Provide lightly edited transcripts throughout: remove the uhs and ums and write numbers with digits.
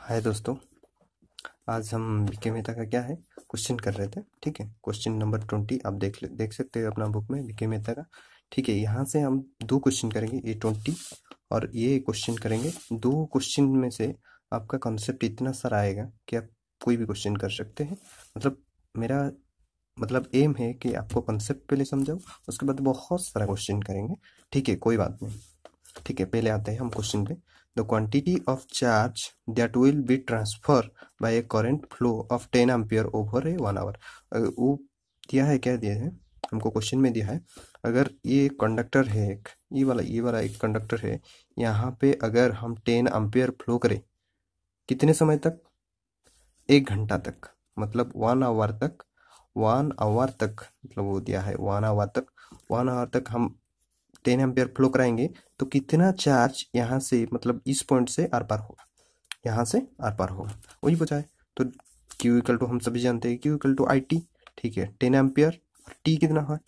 हाय दोस्तों, आज हम बीके मेहता का क्या है क्वेश्चन कर रहे थे। ठीक है, क्वेश्चन नंबर 20 आप देख सकते हो अपना बुक में बीके मेहता का। ठीक है, यहाँ से हम दो क्वेश्चन करेंगे, ये 20 और ये क्वेश्चन करेंगे। दो क्वेश्चन में से आपका कॉन्सेप्ट इतना सारा आएगा कि आप कोई भी क्वेश्चन कर सकते हैं। मेरा एम है कि आपको कॉन्सेप्ट पहले समझाओ, उसके बाद बहुत सारा क्वेश्चन करेंगे। ठीक है, कोई बात नहीं। ठीक है, पहले आते हैं हम क्वेश्चन पे। The quantity of charge that will be transfer by a current flow of 10 ampere over a 1 hour. वो दिया है, क्या दिया है हमको क्वेश्चन में दिया है। अगर ये कंडक्टर है, एक ये वाला एक कंडक्टर है, यहाँ पे अगर हम 10 एम्पियर फ्लो करें कितने समय तक? 1 घंटा तक, मतलब 1 आवर तक। 1 आवर तक मतलब वो दिया है 1 आवर तक। 1 आवर तक हम 10 एम्पियर फ्लो कराएंगे तो कितना चार्ज यहाँ से, मतलब इस पॉइंट से आर पार होगा, यहाँ से आर पार होगा, वही पूछा है। तो Q इक्वल टू हम सभी जानते हैं, Q equal to I T. ठीक है, 10 एम्पियर और टी कितना है?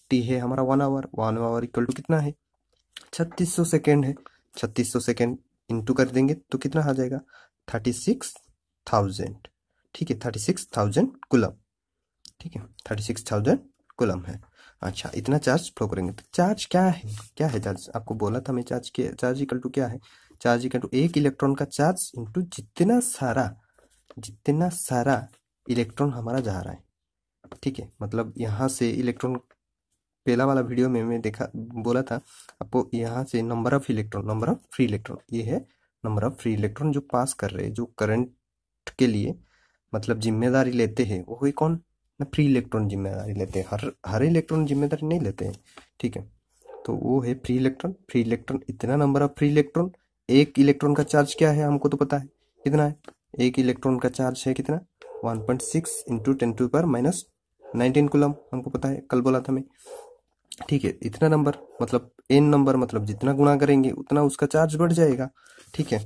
टी है हमारा 1 आवर। 1 आवर इक्वल टू कितना है? 3600 सेकेंड है। 3600 सेकेंड इंटू कर देंगे तो कितना आ जाएगा? 36,000। ठीक है, 36,000 कुलम। ठीक है, 36,000 कुलम है। अच्छा, इतना चार्ज फ्लो करेंगे तो चार्ज क्या है? क्या है चार्ज? आपको बोला था मैं, चार्ज इक्वल टू क्या है? चार्ज इक्वल टू एक इलेक्ट्रॉन का चार्ज इंटू जितना सारा इलेक्ट्रॉन हमारा जा रहा है। ठीक है, मतलब यहाँ से इलेक्ट्रॉन, पहला वाला वीडियो में मैं देखा बोला था आपको, यहाँ से नंबर ऑफ फ्री इलेक्ट्रॉन, ये है नंबर ऑफ फ्री इलेक्ट्रॉन जो पास कर रहे हैं, जो करंट के लिए मतलब जिम्मेदारी लेते हैं, वो हुई कौन ना? फ्री इलेक्ट्रॉन जिम्मेदारी लेते हैं। हर इलेक्ट्रॉन जिम्मेदारी नहीं लेते हैं। ठीक है, तो वो है फ्री इलेक्ट्रॉन। इतना नंबर ऑफ फ्री इलेक्ट्रॉन। एक इलेक्ट्रॉन का चार्ज क्या है हमको तो पता है, कितना है? एक इलेक्ट्रॉन का चार्ज है कितना? 1.6 इंटू 10⁻⁹ कूलम, हमको पता है, कल बोला था मैं। ठीक है, इतना नंबर मतलब एन नंबर, मतलब जितना गुणा करेंगे उतना उसका चार्ज बढ़ जाएगा। ठीक है,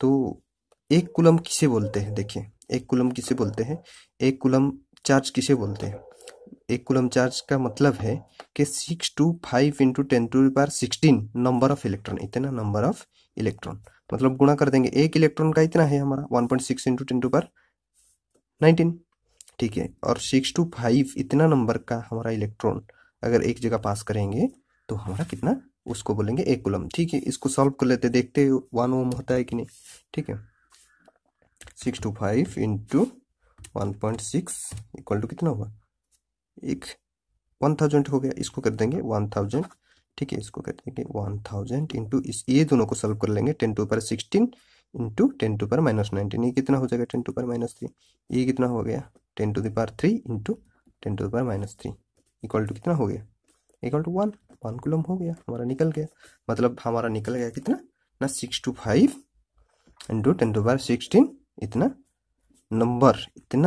तो एक कूलम किसे बोलते हैं? देखिए, एक कूलम किसे बोलते हैं? एक कूलम चार्ज किसे बोलते हैं? एक कूलम चार्ज का मतलब है कि 625 इंटू 10⁻16 नंबर ऑफ इलेक्ट्रॉन, इतना नंबर ऑफ इलेक्ट्रॉन, मतलब गुणा कर देंगे। एक इलेक्ट्रॉन का इतना है हमारा 1.6 इंटू 10⁻19। ठीक है, और 625 इतना नंबर का हमारा इलेक्ट्रॉन अगर एक जगह पास करेंगे तो हमारा कितना, उसको बोलेंगे एक कूलम। ठीक है, इसको सॉल्व कर लेते, देखते 1 ओम होता है कि नहीं। ठीक है, 625 इंटू 1.6 इक्वल टू कितना हुआ? एक 1000 हो गया, इसको कर देंगे 1000। ठीक है, इसको कर देंगे 1000 इंटू इस, ये दोनों को सॉल्व कर लेंगे। 10⁻16 इंटू 10⁻⁻19, ये कितना हो जाएगा? 10⁻3। ये कितना हो गया? 10⁻3 इंटू 10⁻3 इक्वल टू कितना हो गया? इक्वल टू 1 कूलम हो गया, हमारा निकल गया। मतलब हमारा निकल गया कितना ना? 625 इंटू 10⁻16 इतना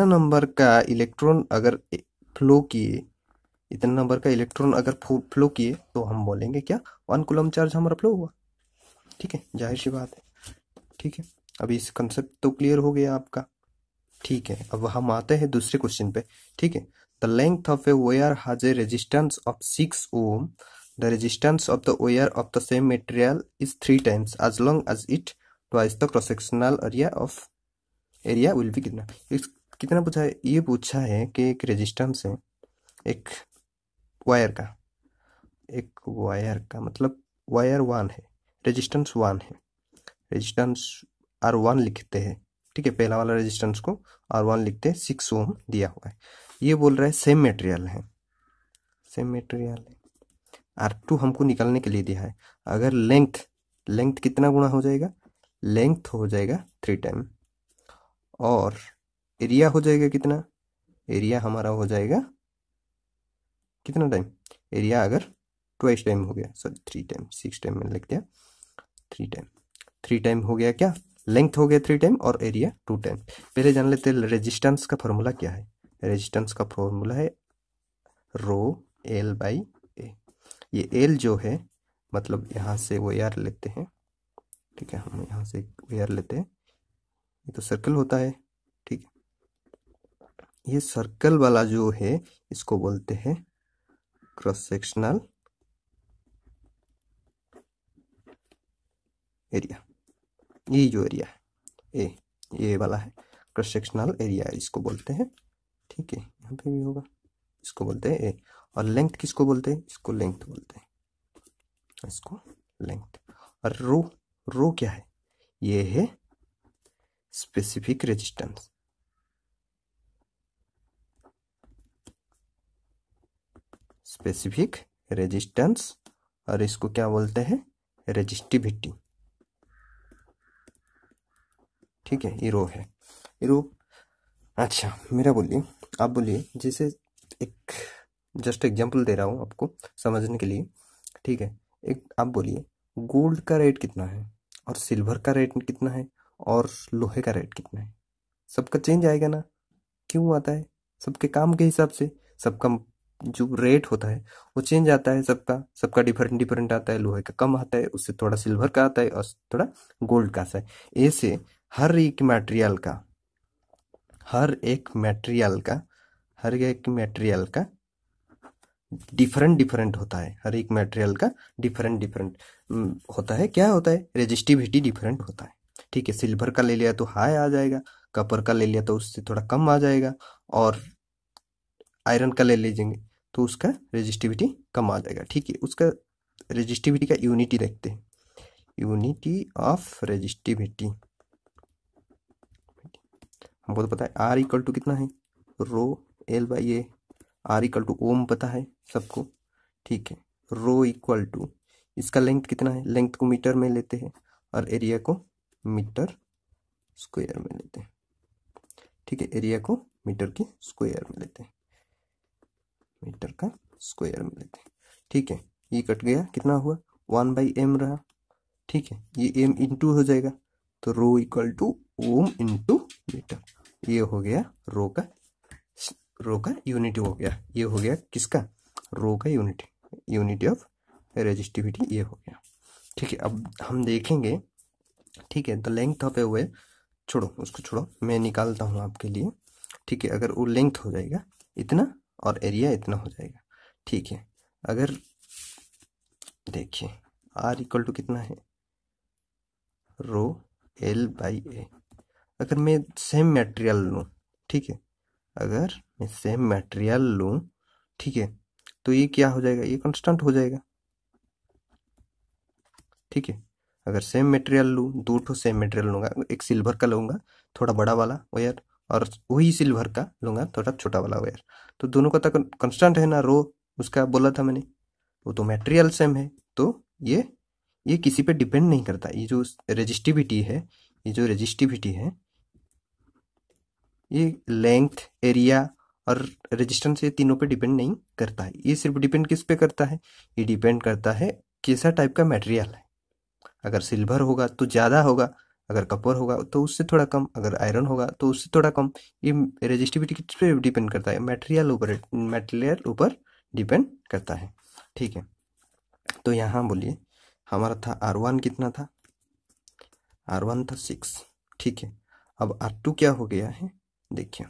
नंबर का इलेक्ट्रॉन अगर फ्लो किए, इतना नंबर का इलेक्ट्रॉन अगर फ्लो किए तो हम बोलेंगे क्या? 1 कूलम चार्ज हमारा फ्लो हुआ। ठीक है, जाहिर सी बात है। ठीक है, अभी इस कंसेप्ट तो क्लियर हो गया आपका। ठीक है, अब हम आते हैं दूसरे क्वेश्चन पे। ठीक है, the length of a wire has a resistance of 6 ohm. The resistance of the wire of the same material is 3 times as long as it twice the cross sectional area will be कितना? कितना पूछा है? ये पूछा है कि एक resistance है, एक वायर का मतलब वायर 1 है, रेजिस्टेंस 1 है, रेजिस्टेंस R1 लिखते हैं। ठीक है, पहला वाला रेजिस्टेंस को R1 लिखते हैं, 6 ओम दिया हुआ है। ये बोल रहा है सेम मटेरियल है, R2 हमको निकालने के लिए दिया है। अगर लेंथ कितना गुना हो जाएगा? लेंथ हो जाएगा 3 टाइम, और एरिया हो जाएगा कितना? एरिया हमारा हो जाएगा कितना टाइम? एरिया अगर ट्वाइस टाइम हो गया, सॉरी 3 टाइम, 6 टाइम में लिख दिया, 3 टाइम हो गया क्या? लेंथ हो गया 3 टाइम और एरिया 2 टाइम। पहले जान लेते हैं रेजिस्टेंस का फॉर्मूला क्या है। रेजिस्टेंस का फॉर्मूला है रो एल बाई ए। ये एल जो है, मतलब यहाँ से वो एयर लेते हैं। ठीक है, हम यहाँ से एयर लेते हैं, ये तो सर्कल होता है। ठीक है, ये सर्कल वाला जो है इसको बोलते हैं क्रॉस सेक्शनल एरिया। ये जो एरिया है ए, ये वाला है क्रॉस सेक्शनल एरिया इसको बोलते हैं, ठीक है। यहाँ पे भी होगा, इसको बोलते हैं ए। और लेंथ किसको बोलते हैं? इसको लेंथ बोलते हैं, इसको लेंथ। और रो, रो क्या है? ये है स्पेसिफिक रेजिस्टेंस, स्पेसिफिक रेजिस्टेंस। और इसको क्या बोलते हैं? रेजिस्टिविटी, ठीक है। ये रो है, ये रो। अच्छा मेरा बोलिए, आप बोलिए, जैसे एक जस्ट एग्जांपल दे रहा हूँ आपको समझने के लिए, ठीक है। एक आप बोलिए गोल्ड का रेट कितना है और सिल्वर का रेट कितना है और लोहे का रेट कितना है? सबका चेंज आएगा ना? क्यों आता है? सबके काम के हिसाब से सबका जो रेट होता है वो चेंज आता है, सबका सबका डिफरेंट डिफरेंट आता है। लोहे का कम आता है, उससे थोड़ा सिल्वर का आता है और थोड़ा गोल्ड का आता है। ऐसे हर एक मटेरियल का, हर एक मटेरियल का, हर एक मटेरियल का डिफरेंट डिफरेंट होता है। हर एक मटेरियल का डिफरेंट डिफरेंट होता है। क्या होता है? रेजिस्टिविटी डिफरेंट होता है, ठीक है। सिल्वर का ले लिया तो हाई आ जाएगा, कॉपर का ले लिया तो उससे थोड़ा कम आ जाएगा, और आयरन का ले लीजिएंगे तो उसका रेजिस्टिविटी कम आ जाएगा, ठीक है। उसका रेजिस्टिविटी का यूनिटी देखते हैं, यूनिटी ऑफ रेजिस्टिविटी। हमको तो पता है आर इक्वल टू कितना है, rho L by A. R equal to ohm पता है सबको, ठीक है। रो इक्वल टू, इसका लेंथ कितना है? लेंथ को मीटर में लेते हैं और एरिया को मीटर स्क्वायर में लेते हैं, ठीक है। एरिया को मीटर की स्क्वायर में लेते हैं, मीटर का स्क्वायर में लेते हैं, ठीक है। ये कट गया, कितना हुआ? 1/m रहा, ठीक है। ये m इंटू हो जाएगा तो rho equal to ohm into metre. ये हो गया रो का यूनिट हो गया। ये हो गया किसका? रो का यूनिट, यूनिटी ऑफ रेजिस्टिविटी ये हो गया, ठीक है। अब हम देखेंगे, ठीक है। The length of A wave, छोड़ो उसको, छोड़ो, मैं निकालता हूँ आपके लिए, ठीक है। अगर वो लेंथ हो जाएगा इतना और एरिया इतना हो जाएगा, ठीक है। अगर देखिए आर इक्वल टू कितना है, रो एल बाई ए। अगर मैं सेम मटेरियल लूँ, ठीक है, अगर मैं सेम मटेरियल लूँ, ठीक है, तो ये क्या हो जाएगा? ये कांस्टेंट हो जाएगा, ठीक है। अगर सेम मटेरियल लूँ, दो ठो सेम मटेरियल लूँगा, एक सिल्वर का लूँगा थोड़ा बड़ा वाला वायर, और वही सिल्वर का लूँगा थोड़ा छोटा वाला वायर, तो दोनों का तो कांस्टेंट है ना, रो उसका बोला था मैंने, वो तो मटेरियल सेम है। तो ये किसी पे डिपेंड नहीं करता। ये जो रेजिस्टिविटी है, ये जो रेजिस्टिविटी है, ये लेंथ, एरिया और रेजिस्टेंस, ये तीनों पे डिपेंड नहीं करता है। ये सिर्फ डिपेंड किस पे करता है? ये डिपेंड करता है कैसा टाइप का मटेरियल है। अगर सिल्वर होगा तो ज़्यादा होगा, अगर कॉपर होगा तो उससे थोड़ा कम, अगर आयरन होगा तो उससे थोड़ा कम। ये रेजिस्टिविटी किस पे डिपेंड करता है? मटेरियल ऊपर डिपेंड करता है, ठीक है। तो यहाँ बोलिए हमारा था R1 कितना था? R1 था 6, ठीक है। अब R2 क्या हो गया है? देखिए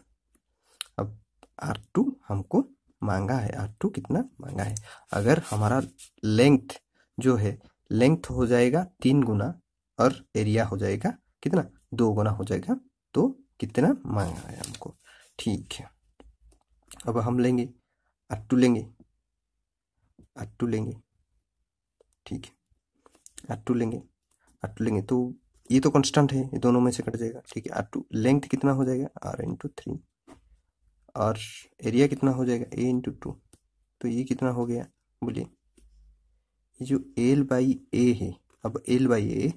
अब R2 हमको मांगा है, R2 कितना मांगा है। अगर हमारा लेंथ जो है, लेंथ हो जाएगा 3 गुना और एरिया हो जाएगा कितना? 2 गुना हो जाएगा, तो कितना मांगा है हमको, ठीक है। अब हम लेंगे R2 लेंगे, R2 लेंगे, ठीक है। R2 लेंगे, R2 लेंगे तो ये तो कांस्टेंट है, ये दोनों में से कट जाएगा, ठीक है। R2 लेंथ कितना हो जाएगा? R इंटू 3, और एरिया कितना हो जाएगा? A into 2। तो ये कितना हो गया बोलिए? ये जो L बाई ए है, अब L by A,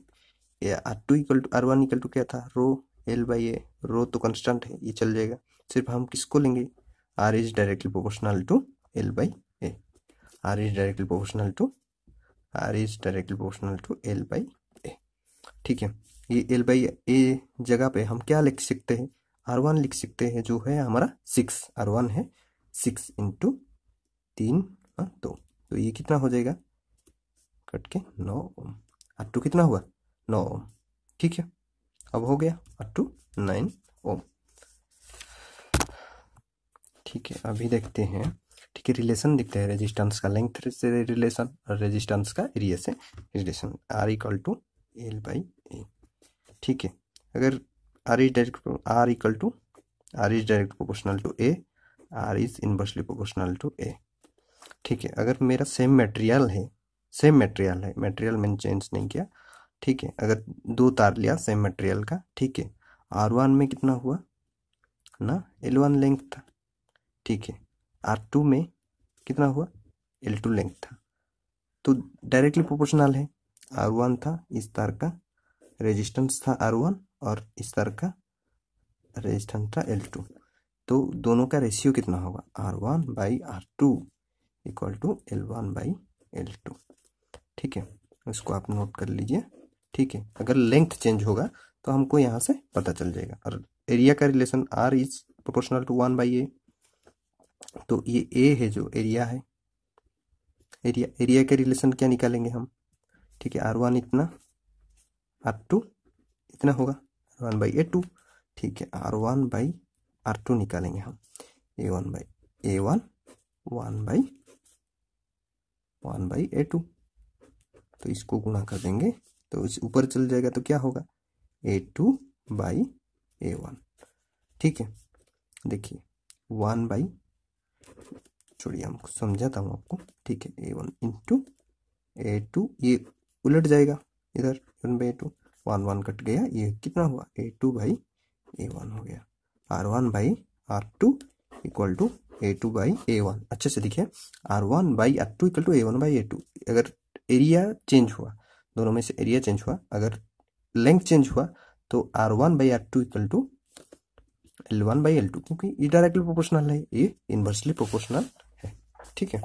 R2 equal to R1 equal to क्या था? रो L बाई ए। रो तो कांस्टेंट है, ये चल जाएगा। सिर्फ हम किसको लेंगे? R is directly proportional to L by A. R is directly proportional to, R is directly proportional to L by A, ठीक है। ये L बाई ए जगह पे हम क्या लिख सकते हैं? R1 लिख सकते हैं, जो है हमारा 6। R1 है 6 इंटू 3 और 2, तो ये कितना हो जाएगा? कट के 9 ओम। R2 कितना हुआ? 9 ओम, ठीक है। अब हो गया R2 9 ओम, ठीक है। अभी देखते हैं, ठीक है, रिलेशन देखते हैं रेजिस्टेंस का, लेंथ से रिलेशन और रेजिस्टेंस का एरिया से relation. R equal to L by A, ठीक है। अगर R is direct proportional to A, R is inversely proportional to A। ठीक है, अगर मेरा सेम मटेरियल है, मटेरियल मैंने चेंज नहीं किया, ठीक है, अगर दो तार लिया सेम मटेरियल का, ठीक है, R1 में कितना हुआ ना, L1 लेंथ था, ठीक है, R2 में कितना हुआ, L2 लेंथ था, तो डायरेक्टली प्रोपोर्शनल है। R1 था, इस तार का रेजिस्टेंस था R1 और इस तार का रेजिस्टेंस था L2, तो दोनों का रेशियो कितना होगा, R1/R2 इक्वल टू L1/L2। ठीक है, इसको आप नोट कर लीजिए। ठीक है, अगर लेंथ चेंज होगा तो हमको यहाँ से पता चल जाएगा। और एरिया का relation R is proportional to 1/A, तो ये A है जो एरिया है, एरिया का रिलेशन क्या निकालेंगे हम, ठीक है, R1 इतना, R2 इतना होगा, 1/A2, ठीक है, R1/R2 निकालेंगे हम, A1/A1 1/A2, तो इसको गुणा कर देंगे तो इस ऊपर चल जाएगा तो क्या होगा, A2/A1। ठीक है, देखिए 1/, छोड़िए हम समझाता हूँ आपको, ठीक है, A1 इंटू A2, ये उलट जाएगा इधर, 1/A2, 1 कट गया, ये कितना हुआ, A2/A1 हो गया, R1/R2 इक्वल टू A2/A1। अच्छे से देखिए, R1/R2 इक्वल टू A1/A2। अगर एरिया चेंज हुआ, दोनों में से एरिया चेंज हुआ, अगर लेंथ चेंज हुआ तो R1/R2 इक्वल टू L1/L2, क्योंकि ये डायरेक्टली प्रोपोर्शनल है, ये इनवर्सली प्रोपोर्शनल है। ठीक है,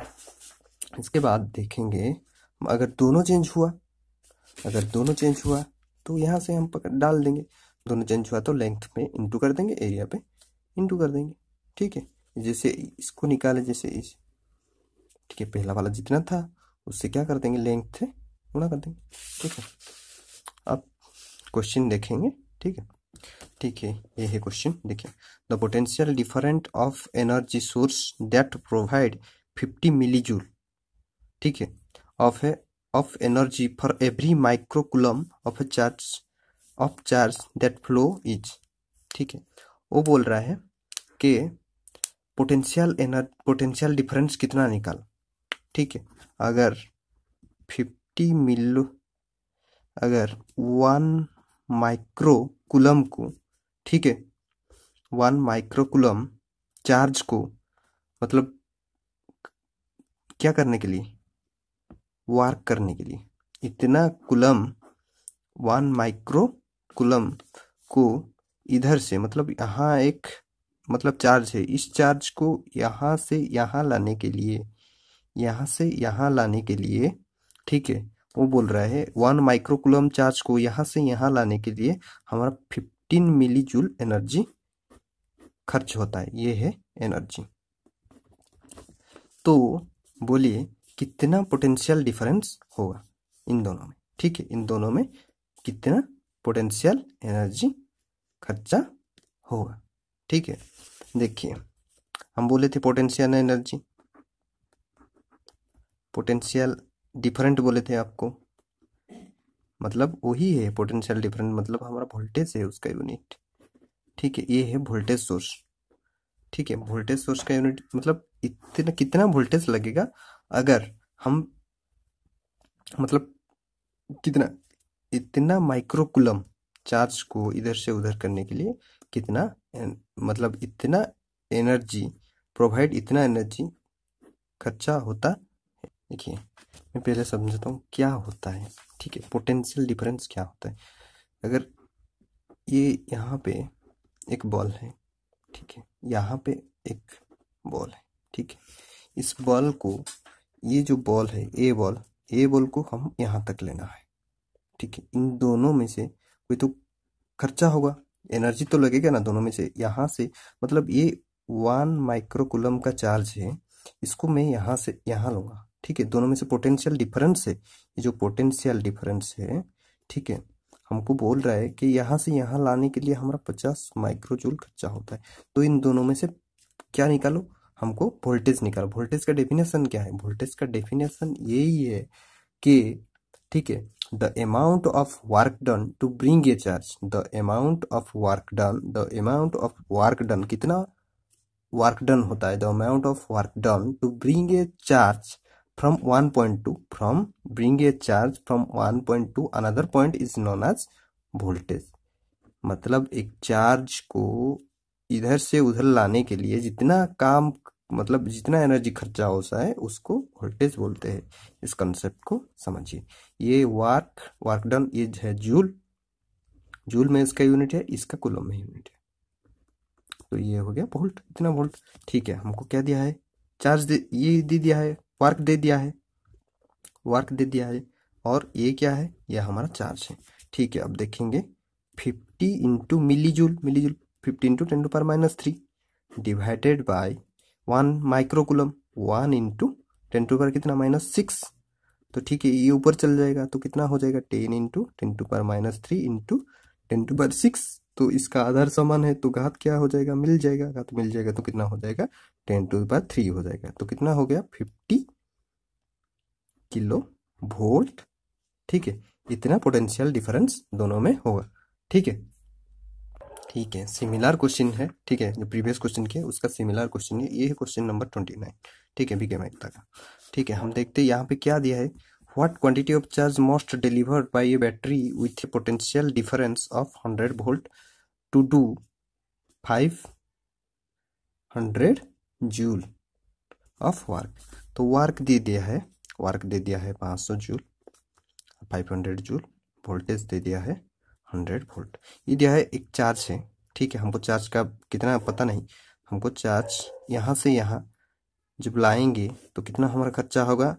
इसके बाद देखेंगे अगर दोनों चेंज हुआ तो यहाँ से हम डाल देंगे, दोनों चेंज हुआ तो लेंथ पे इंटू कर देंगे, एरिया पे इंटू कर देंगे। ठीक है, जैसे इसको निकाले, जैसे इस, ठीक है, पहला वाला जितना था उससे क्या कर देंगे, लेंथ से गुणा कर देंगे। ठीक है, अब क्वेश्चन देखेंगे। ठीक है, ये है क्वेश्चन, देखिए, the potential different of energy source that provide 50 milli joule, ठीक है, of energy for every microcoulomb of charge that flow is. ठीक है, वो बोल रहा है कि पोटेंशियल डिफरेंस कितना निकाल। ठीक है, अगर 50 मिली, अगर 1 माइक्रोकुलम को, ठीक है, 1 माइक्रोकुलम चार्ज को, मतलब क्या करने के लिए, वार्क करने के लिए, इतना कुलम, 1 माइक्रोकुलम को इधर से, मतलब यहाँ एक, मतलब चार्ज है, इस चार्ज को यहाँ से यहाँ लाने के लिए, यहाँ से यहाँ लाने के लिए, ठीक है, वो बोल रहा है 1 माइक्रोकुलम चार्ज को यहाँ से यहाँ लाने के लिए हमारा 15 मिली जूल एनर्जी खर्च होता है, ये है एनर्जी। तो बोलिए कितना पोटेंशियल डिफरेंस होगा इन दोनों में। ठीक है, इन दोनों में कितना पोटेंशियल एनर्जी खर्चा होगा। ठीक है, देखिए, हम बोले थे पोटेंशियल एनर्जी, पोटेंशियल डिफरेंट बोले थे आपको, मतलब वही है पोटेंशियल डिफरेंट, मतलब हमारा वोल्टेज है उसका यूनिट। ठीक है, ये है वोल्टेज सोर्स। ठीक है, वोल्टेज सोर्स का यूनिट मतलब इतना, कितना वोल्टेज लगेगा अगर हम, मतलब कितना, इतना माइक्रोकुलम चार्ज को इधर से उधर करने के लिए कितना, मतलब इतना एनर्जी प्रोवाइड, इतना एनर्जी खर्चा होता है। देखिए, मैं पहले समझाता हूँ क्या होता है। ठीक है, पोटेंशियल डिफरेंस क्या होता है। अगर ये यहाँ पे एक बॉल है, ठीक है, यहाँ पे एक बॉल है, ठीक है, इस बॉल को, ये जो बॉल है, ए बॉल को हम यहाँ तक लेना है। ठीक है, इन दोनों में से कोई तो खर्चा होगा, एनर्जी तो लगेगा ना दोनों में से। यहाँ से, मतलब ये 1 माइक्रोकुलम का चार्ज है, इसको मैं यहाँ से यहाँ लूँगा। ठीक है, दोनों में से पोटेंशियल डिफरेंस है, ये जो पोटेंशियल डिफरेंस है, ठीक है, हमको बोल रहा है कि यहाँ से यहाँ लाने के लिए हमारा 50 माइक्रोजूल खर्चा होता है। तो इन दोनों में से क्या निकालो, हमको वोल्टेज निकालो। वोल्टेज का डेफिनेशन क्या है, वोल्टेज का डेफिनेशन यही है कि, ठीक है, the amount of work done to bring a charge, the amount of work done, the amount of work done, कितना work done होता है, the amount of work done to bring a charge from one point to, from bring a charge from one point to another point is known as voltage। मतलब एक charge को इधर से उधर लाने के लिए जितना काम, मतलब जितना एनर्जी खर्चा होता है उसको वोल्टेज बोलते हैं। इस कंसेप्ट को समझिए। ये वर्क डन ये है जूल, जूल में इसका यूनिट है, इसका कूलम में यूनिट है। तो ये हो गया वोल्ट, इतना वोल्ट। ठीक है, हमको क्या दिया है, चार्ज ये दे दिया है, वर्क दे दिया है, वर्क दे दिया है, और ये क्या है, ये हमारा चार्ज है। ठीक है, अब देखेंगे 50 into milli joule, 50 into 10⁻³ divided by 1 microcoulomb, 1 into 10⁻³ कितना -6। तो ठीक है, ये ऊपर चल जाएगा तो कितना हो जाएगा 10 इंटू 10⁻³ इंटू 10⁻6। तो इसका आधार समान है तो घात क्या हो जाएगा, मिल जाएगा, घात मिल जाएगा तो कितना हो जाएगा 10⁻³ हो जाएगा। तो कितना हो गया 50 किलो वोल्ट। ठीक है, इतना पोटेंशियल डिफरेंस दोनों में होगा। ठीक है, ठीक है, सिमिलर क्वेश्चन है। ठीक है, जो प्रीवियस क्वेश्चन किया उसका सिमिलर क्वेश्चन है, ये है क्वेश्चन नंबर 29। ठीक है, बीके मैथ का। ठीक है, हम देखते हैं यहाँ पे क्या दिया है, what quantity of charge most delivered by a battery with a potential difference of 100 volt to do 500 joule of work. तो वर्क दे दिया है, वर्क दे दिया है 500 जूल, 500 जूल, वोल्टेज दे दिया है 100 वोल्ट। ये दिया है एक चार्ज है। ठीक है, हमको चार्ज का कितना पता नहीं, हमको चार्ज यहाँ से यहाँ जब लाएंगे तो कितना हमारा खर्चा होगा,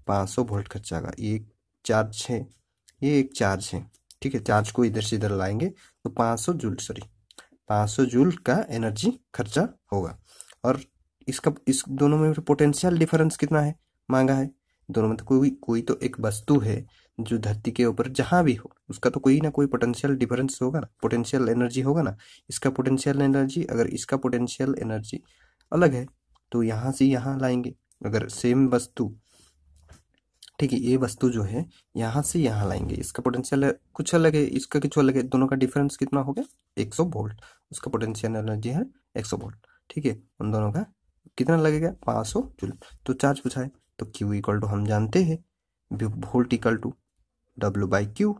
500 वोल्ट खर्चा होगा। ये एक चार्ज है, ये एक चार्ज है। ठीक है, चार्ज को इधर से इधर लाएंगे तो 500 जूल का एनर्जी खर्चा होगा। और इसका इस दोनों में पोटेंशियल डिफरेंस कितना है, मांगा है। दोनों में तो कोई तो एक वस्तु है जो धरती के ऊपर जहां भी हो, उसका तो कोई ना कोई पोटेंशियल डिफरेंस होगा ना, पोटेंशियल एनर्जी होगा ना। इसका पोटेंशियल एनर्जी, अगर इसका पोटेंशियल एनर्जी अलग है तो यहाँ से यहाँ लाएंगे, अगर सेम वस्तु, ठीक है, ये वस्तु जो है यहाँ से यहाँ लाएंगे, इसका पोटेंशियल कुछ अलग है, इसका कुछ अलग है, दोनों का डिफरेंस कितना हो गया 100 वोल्ट। उसका पोटेंशियल एनर्जी है 100 वोल्ट। ठीक है, उन दोनों का कितना लगेगा 500 जूल। तो चार्ज पूछा है तो Q इक्वल टू हम जानते हैं वोल्ट इक्वल टू W/Q।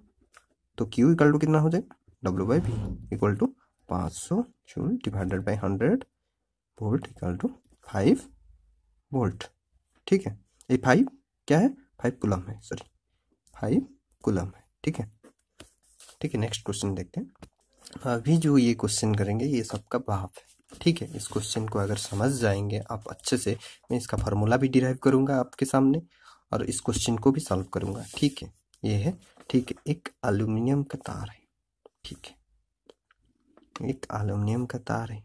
तो Q इक्वल टू कितना हो जाएगा W/V equal to 500 joule divided by 100 volt equal to 5 volt. ठीक है, ये 5 क्या है, 5 कूलम है, सॉरी 5 कूलम है। ठीक है, ठीक है, नेक्स्ट क्वेश्चन देखते हैं। अभी जो ये क्वेश्चन करेंगे ये सबका भाव है। ठीक है, इस क्वेश्चन को अगर समझ जाएंगे आप अच्छे से, मैं इसका फार्मूला भी डिराइव करूंगा आपके सामने और इस क्वेश्चन को भी सॉल्व करूंगा। ठीक है, ये है, ठीक है, एक एल्यूमिनियम का तार है। ठीक है, एक एल्यूमिनियम का तार है।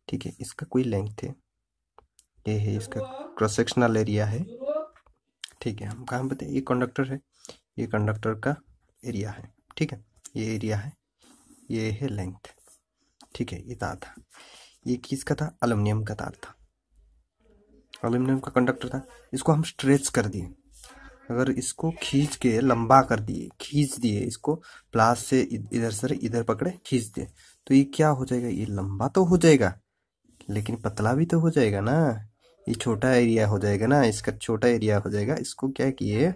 ठीक है, इसका कोई लेंथ है, ये है इसका क्रॉस सेक्शनल एरिया है। ठीक है, हम कहाँ बताए, ये कंडक्टर है, ये कंडक्टर का एरिया है। ठीक है, ये एरिया है, ये है लेंथ। ठीक है, ये तार था, ये किसका था, एल्यूमिनियम का तार था, एल्यूमिनियम का कंडक्टर था। इसको हम स्ट्रेच कर दिए, अगर इसको खींच के लंबा कर दिए, खींच दिए इसको, प्लास से इधर से इधर पकड़े खींच दिए, तो ये क्या हो जाएगा, ये लंबा तो हो जाएगा लेकिन पतला भी तो हो जाएगा ना। ये छोटा एरिया हो जाएगा ना, इसका छोटा एरिया हो जाएगा। इसको क्या किए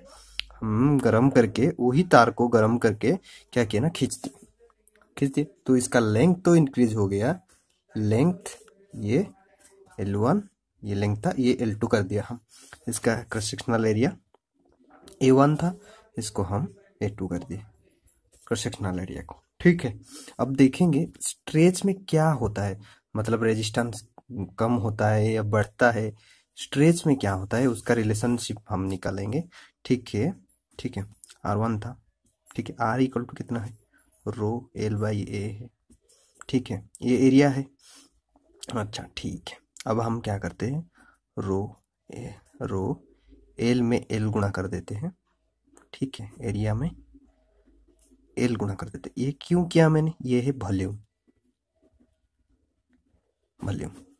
हम, गर्म करके, वही तार को गर्म करके क्या किया ना, खींच दिए, तो इसका लेंथ तो इंक्रीज हो गया। लेंथ ये L1, ये लेंथ था, ये L2 कर दिया हम। इसका क्रॉस सेक्शनल एरिया A1 था, इसको हम A2 कर दिए क्रॉस सेक्शनल एरिया को। ठीक है, अब देखेंगे स्ट्रेच में क्या होता है, मतलब रेजिस्टेंस कम होता है या बढ़ता है, स्ट्रेच में क्या होता है उसका रिलेशनशिप हम निकालेंगे। ठीक है, ठीक है, R1 था। ठीक है, R इक्वल टू कितना है, रो L/A है। ठीक है, ये एरिया है। अच्छा, ठीक है, अब हम क्या करते हैं, रो L में L गुणा कर देते हैं। ठीक है, एरिया में L गुणा कर देते हैं। ये क्यों किया मैंने, ये है वॉल्यूम।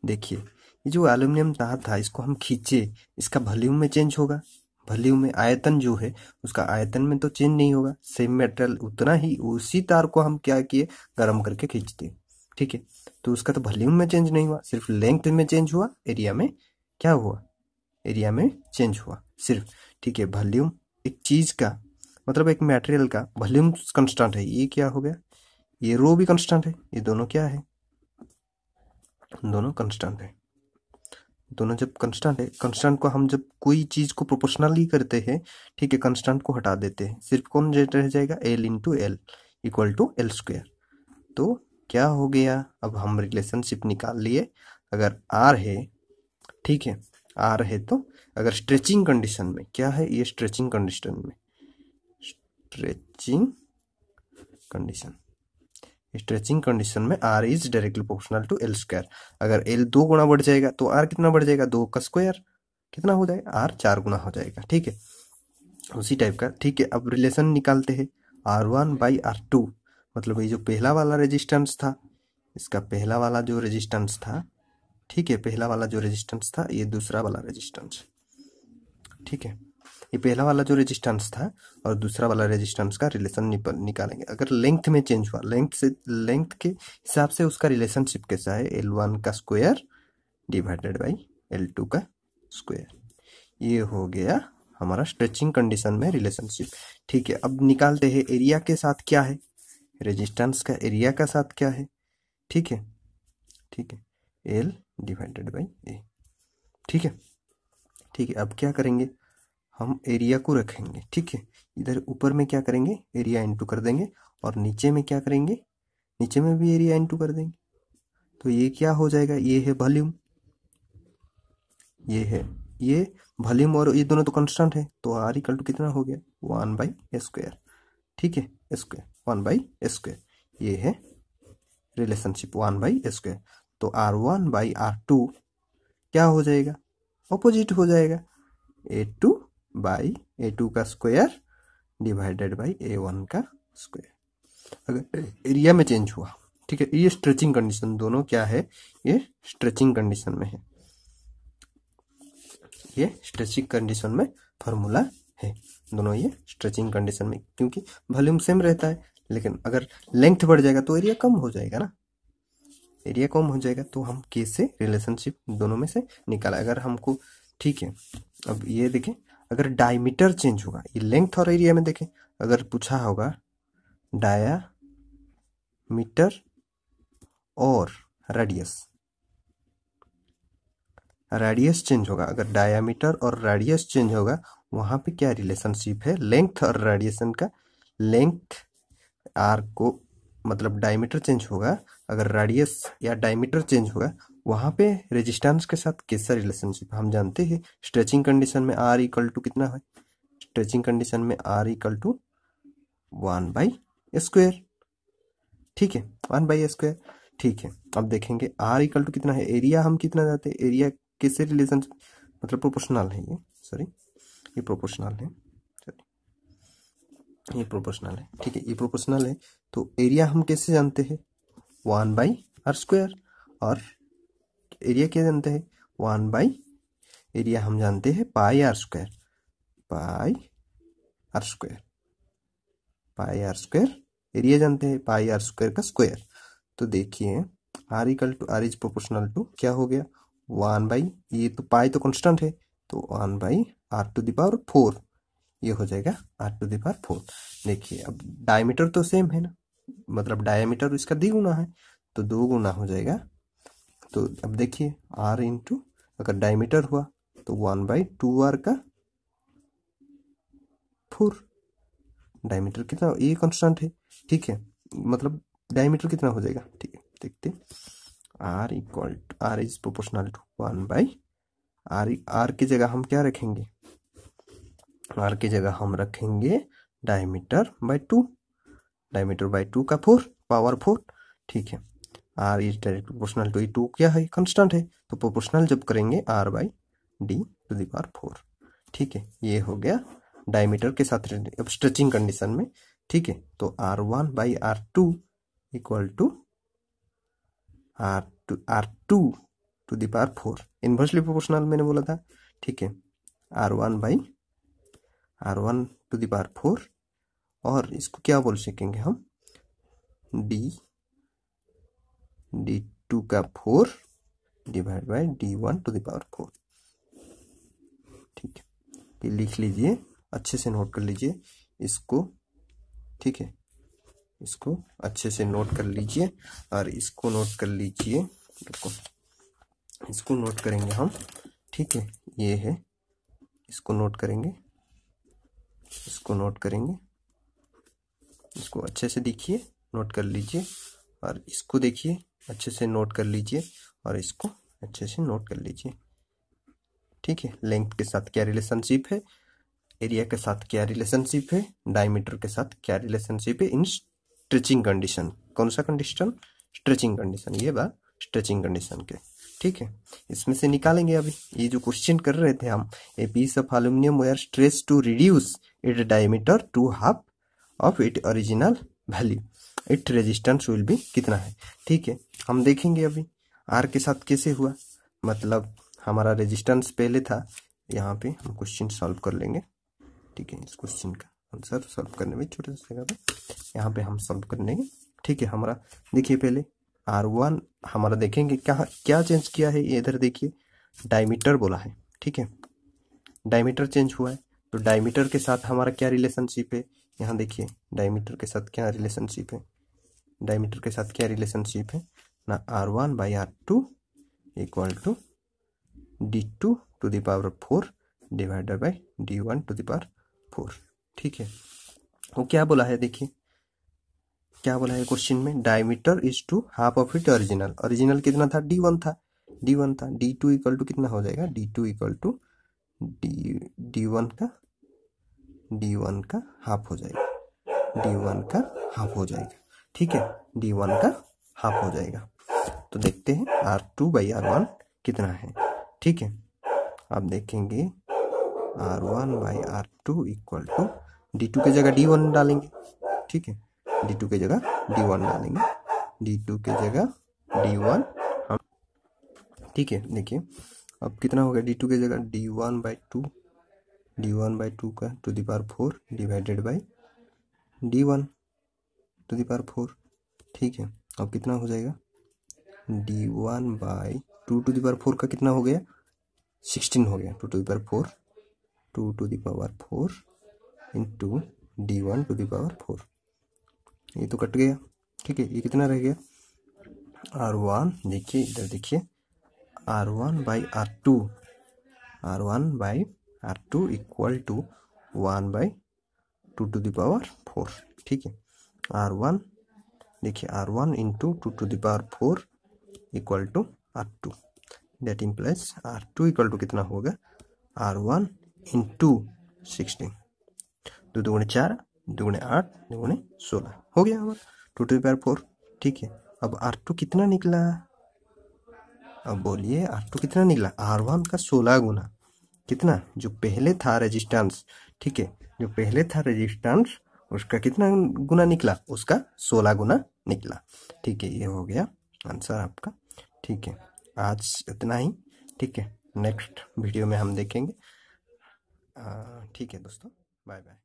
देखिए, ये जो एल्यूमिनियम तार था इसको हम खींचे, इसका वॉल्यूम में चेंज होगा, वॉल्यूम में आयतन जो है उसका आयतन में तो चेंज नहीं होगा, सेम मेटेरियल उतना ही, उसी तार को हम क्या किए, गर्म करके खींचते हैं, ठीक है। तो उसका तो वॉल्यूम में चेंज नहीं हुआ, सिर्फ लेंथ में चेंज हुआ, एरिया में क्या हुआ, एरिया में चेंज हुआ सिर्फ, ठीक है। वॉल्यूम एक चीज का मतलब एक मटेरियल का वॉल्यूम कांस्टेंट है, ये क्या हो गया, ये रो भी कांस्टेंट है, ये दोनों क्या है, दोनों कांस्टेंट है। दोनों जब कांस्टेंट है, कांस्टेंट को हम जब कोई चीज को प्रोपोर्शनली करते हैं, ठीक है, कांस्टेंट को हटा देते हैं, सिर्फ कौन रह जाएगा, L into L equal to L square. तो क्या हो गया, अब हम रिलेशनशिप निकाल लिए, अगर आर है, ठीक है, आर है तो अगर स्ट्रेचिंग कंडीशन में क्या है, ये स्ट्रेचिंग कंडीशन में, स्ट्रेचिंग कंडीशन, स्ट्रेचिंग कंडीशन में R is directly proportional to L square. अगर एल 2 गुना बढ़ जाएगा तो आर कितना बढ़ जाएगा, 2 का स्क्वायर कितना हो जाएगा, आर 4 गुना हो जाएगा, ठीक है, उसी टाइप का, ठीक है। अब रिलेशन निकालते हैं, R1/R2, मतलब ये जो पहला वाला रेजिस्टेंस था, इसका पहला वाला जो रेजिस्टेंस था, ठीक है, पहला वाला जो रेजिस्टेंस था, ये दूसरा वाला रेजिस्टेंस, ठीक है, ये पहला वाला जो रेजिस्टेंस था और दूसरा वाला रेजिस्टेंस का रिलेशन निकालेंगे। अगर लेंथ में चेंज हुआ, लेंथ के हिसाब से उसका रिलेशनशिप कैसा है, L1 का स्क्वायर डिवाइडेड बाई L2 का स्क्वायर, ये हो गया हमारा स्ट्रेचिंग कंडीशन में रिलेशनशिप, ठीक है। अब निकालते हैं एरिया के साथ क्या है, रेजिस्टेंस का एरिया का साथ क्या है, ठीक है, ठीक है, L डिवाइडेड बाई A, ठीक है, ठीक है। अब क्या करेंगे, हम एरिया को रखेंगे, ठीक है, इधर ऊपर में क्या करेंगे, एरिया इंटू कर देंगे, और नीचे में क्या करेंगे, नीचे में भी एरिया इंटू कर देंगे, तो ये क्या हो जाएगा, ये है वॉल्यूम, ये है ये वॉल्यूम, और ये दोनों तो कांस्टेंट है, तो आर इक्वल टू कितना हो गया, 1/स्क्वायर, ठीक है, स्क्वायर 1/स्क्वायर, ये है रिलेशनशिप 1/स्क्वायर। तो R1/R2 क्या हो जाएगा, ऑपोजिट हो जाएगा, A2 का स्क्वायर डिवाइडेड बाई A1 का स्क्वायर। अगर एरिया में चेंज हुआ, ठीक है, ये स्ट्रेचिंग कंडीशन, दोनों क्या है, ये स्ट्रेचिंग कंडीशन में है, ये स्ट्रेचिंग कंडीशन में फॉर्मूला है, दोनों ये स्ट्रेचिंग कंडीशन में, क्योंकि वॉल्यूम सेम रहता है, लेकिन अगर लेंथ बढ़ जाएगा तो एरिया कम हो जाएगा ना, एरिया कम हो जाएगा, तो हम कैसे रिलेशनशिप दोनों में से निकाला, अगर हमको, ठीक है। अब ये देखें, अगर डायमीटर चेंज होगा, ये लेंथ और एरिया में देखें, अगर पूछा होगा डायामीटर और रेडियस, रेडियस चेंज होगा, अगर डायामीटर और रेडियस चेंज होगा, वहां पे क्या रिलेशनशिप है, लेंथ और रेडिएशन का, लेंथ आर को मतलब डायमीटर चेंज होगा, अगर रेडियस या डायमीटर चेंज होगा, वहां पे रेजिस्टेंस के साथ कैसा रिलेशनशिप, हम जानते हैं स्ट्रेचिंग कंडीशन में आर इक्वल टू कितना है, स्ट्रेचिंग कंडीशन में आर इक्वल टू 1/स्क्वायर, ठीक है, 1/स्क्वायर, ठीक है। अब देखेंगे आर इक्वल टू कितना है, एरिया हम कितना जाते हैं, एरिया किससे रिलेशन, मतलब प्रोपोर्शनल है ये, सॉरी ये प्रोपोर्शनल है, ये प्रोपोर्शनल है, ठीक है, ये प्रोपोर्शनल है, तो एरिया हम कैसे जानते हैं, 1/r², और एरिया क्या जानते हैं, 1 एरिया हम जानते हैं πr², πr², एरिया जानते हैं πr² का स्क्वायर। तो देखिए आर इज प्रोपोर्शनल टू क्या हो गया, 1 ये तो पाई तो कांस्टेंट है, तो 1/r⁴ ये हो जाएगा r⁴। देखिए अब डायमीटर तो सेम है ना, मतलब डायमीटर इसका द्विगुना है, तो 2 गुना हो जाएगा। तो अब देखिए r इंटू अगर डायमीटर हुआ तो 1/2r का 4, डायमीटर कितना, ये कांस्टेंट है, ठीक है, मतलब डायमीटर कितना हो जाएगा, ठीक है, देखते r is proportional to 1/r की जगह हम क्या रखेंगे, r की जगह हम रखेंगे डायमीटर बाई 2, डायमीटर बाई 2 का 4 पावर 4, ठीक है। r is direct proportional to, 2 क्या है, कांस्टेंट है, तो प्रोपोर्शनल जब करेंगे r/d⁴, ठीक है, ये हो गया डायमीटर के साथ अब स्ट्रेचिंग कंडीशन में, ठीक है। तो r1/r2 equal to r2⁴ inversely proportional मैंने बोला था, ठीक है, r1/r2 r1⁴ और इसको क्या बोल सकेंगे हम, d2 का 4 डिवाइड बाय d1⁴। ठीक है, ये लिख लीजिए, अच्छे से नोट कर लीजिए इसको। ठीक है, इसको अच्छे से नोट कर लीजिए और इसको नोट कर लीजिए। देखो, इसको नोट करेंगे हम। ठीक है, ये है, इसको नोट करेंगे, इसको नोट करेंगे, इसको अच्छे से देखिए, नोट कर लीजिए, और इसको देखिए, अच्छे से नोट कर लीजिए, और इसको अच्छे से नोट कर लीजिए। ठीक है, लेंथ के साथ क्या रिलेशनशिप है, एरिया के साथ क्या रिलेशनशिप है, डायमीटर के साथ क्या रिलेशनशिप है इन स्ट्रेचिंग कंडीशन। कौन सा कंडीशन, स्ट्रेचिंग कंडीशन, ये बात स्ट्रेचिंग कंडीशन के। ठीक है, इसमें से निकालेंगे अभी ये जो क्वेश्चन कर रहे थे हम, a piece of aluminium wire stretch to reduce it diameter to half of it original value, it resistance will be कितना है। ठीक है, हम देखेंगे अभी आर के साथ कैसे हुआ, मतलब हमारा रेजिस्टेंस पहले था, यहाँ पे हम क्वेश्चन सॉल्व कर लेंगे। ठीक है, इस क्वेश्चन का आंसर सॉल्व करने में छोटे से जगह पे यहाँ पे हम सॉल्व कर लेंगे। ठीक है, हमारा देखिए पहले R1 हमारा देखेंगे क्या चेंज किया है, ये इधर देखिए डायमीटर बोला है। ठीक है, डायमीटर चेंज हुआ है, तो डायमीटर के साथ हमारा क्या रिलेशनशिप है, यहाँ देखिए डायमीटर के साथ क्या रिलेशनशिप है, डायमीटर के साथ क्या रिलेशनशिप है ना, R1/R2 equal to d2⁴ divided by d1⁴। ठीक है, वो क्या बोला है, देखिए क्या बोला है क्वेश्चन में, diameter is to half of it original. Original कितना था, d1 था, d1 था, d2 इक्वल टू कितना हो जाएगा, d2 इक्वल टू d1 का हाफ हो जाएगा, d1 का हाफ हो जाएगा। ठीक है, d1 का हाफ हो जाएगा। तो देखते हैं R2/R1 कितना है। ठीक है, आप देखेंगे R1/R2 इक्वल टू d2 की जगह d1 डालेंगे। ठीक है, d2 की जगह d1 डालेंगे, d2 की जगह d1 हम। ठीक है, देखिए अब कितना हो गया, d2 की जगह d1/2, d1/2 का ⁴ डिवाइडेड बाई d1⁴। ठीक है, अब कितना हो जाएगा, d1/2⁴ का कितना हो गया, 16 हो गया, 2⁴ इंटू d1⁴। ये तो कट गया। ठीक है, ये कितना रह गया, R1, देखिए इधर देखिए, R1/R2 इक्वल टू 1/2⁴। ठीक है, R1 देखिए, R1 into 2⁴ equal to R2, that implies R2 equal to कितना होगा, R1 इंटू 16, 2 दूगुणे 4, दूगुणे 8, दूगुणे 16 हो गया हमारा 2⁴। ठीक है, अब R2 कितना निकला, अब बोलिए R2 कितना निकला, R1 का 16 गुना, कितना जो पहले था रेजिस्टेंस। ठीक है, जो पहले था रेजिस्टेंस उसका कितना गुना निकला, उसका 16 गुना निकला। ठीक है, ये हो गया आंसर आपका। ठीक है, आज इतना ही। ठीक है, नेक्स्ट वीडियो में हम देखेंगे। ठीक है दोस्तों, बाय बाय।